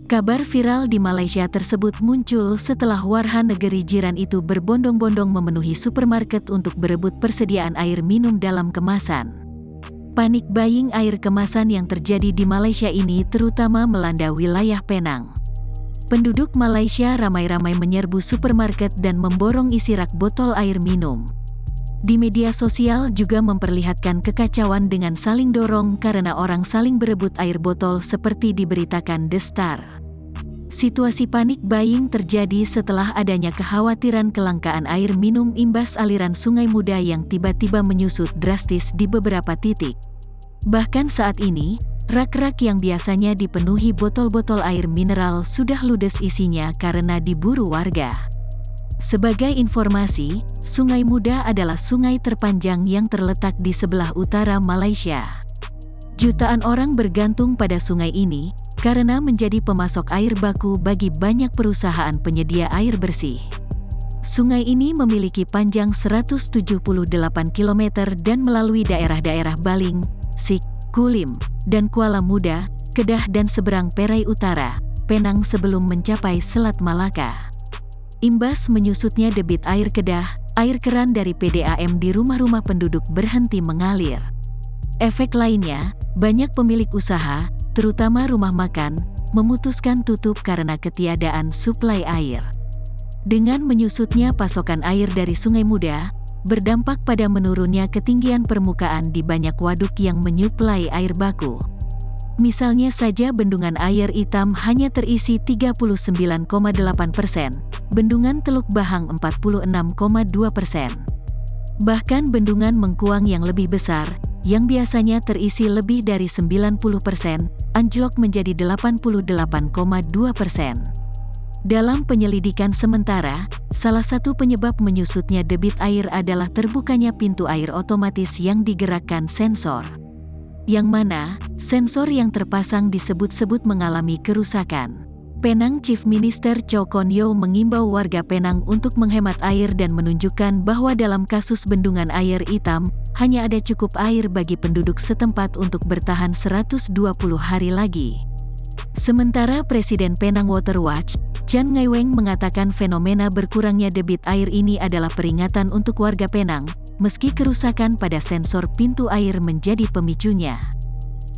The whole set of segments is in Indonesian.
Kabar viral di Malaysia tersebut muncul setelah warga negeri jiran itu berbondong-bondong memenuhi supermarket untuk berebut persediaan air minum dalam kemasan. Panik buying air kemasan yang terjadi di Malaysia ini terutama melanda wilayah Penang. Penduduk Malaysia ramai-ramai menyerbu supermarket dan memborong isi rak botol air minum. Di media sosial juga memperlihatkan kekacauan dengan saling dorong karena orang saling berebut air botol seperti diberitakan The Star. Situasi panik buying terjadi setelah adanya kekhawatiran kelangkaan air minum imbas aliran Sungai Muda yang tiba-tiba menyusut drastis di beberapa titik. Bahkan saat ini, rak-rak yang biasanya dipenuhi botol-botol air mineral sudah ludes isinya karena diburu warga. Sebagai informasi, Sungai Muda adalah sungai terpanjang yang terletak di sebelah utara Malaysia. Jutaan orang bergantung pada sungai ini karena menjadi pemasok air baku bagi banyak perusahaan penyedia air bersih. Sungai ini memiliki panjang 178 km dan melalui daerah-daerah Baling, Sik, Kulim, dan Kuala Muda, Kedah dan seberang Perai Utara, Penang sebelum mencapai Selat Malaka. Imbas menyusutnya debit air Kedah, air keran dari PDAM di rumah-rumah penduduk berhenti mengalir. Efek lainnya, banyak pemilik usaha, terutama rumah makan, memutuskan tutup karena ketiadaan suplai air. Dengan menyusutnya pasokan air dari Sungai Muda, berdampak pada menurunnya ketinggian permukaan di banyak waduk yang menyuplai air baku. Misalnya saja Bendungan Air Hitam hanya terisi 39,8%, Bendungan Teluk Bahang 46,2%. Bahkan Bendungan Mengkuang yang lebih besar, yang biasanya terisi lebih dari 90%, anjlok menjadi 88,2%. Dalam penyelidikan sementara, salah satu penyebab menyusutnya debit air adalah terbukanya pintu air otomatis yang digerakkan sensor. Yang mana, sensor yang terpasang disebut-sebut mengalami kerusakan. Penang Chief Minister Chow Kon Yeow mengimbau warga Penang untuk menghemat air dan menunjukkan bahwa dalam kasus Bendungan Air Hitam, hanya ada cukup air bagi penduduk setempat untuk bertahan 120 hari lagi. Sementara Presiden Penang Water Watch, Chan Ngai Weng mengatakan fenomena berkurangnya debit air ini adalah peringatan untuk warga Penang, meski kerusakan pada sensor pintu air menjadi pemicunya.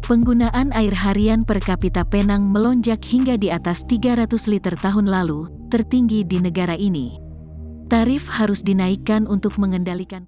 Penggunaan air harian per kapita Penang melonjak hingga di atas 300 liter tahun lalu, tertinggi di negara ini. Tarif harus dinaikkan untuk mengendalikan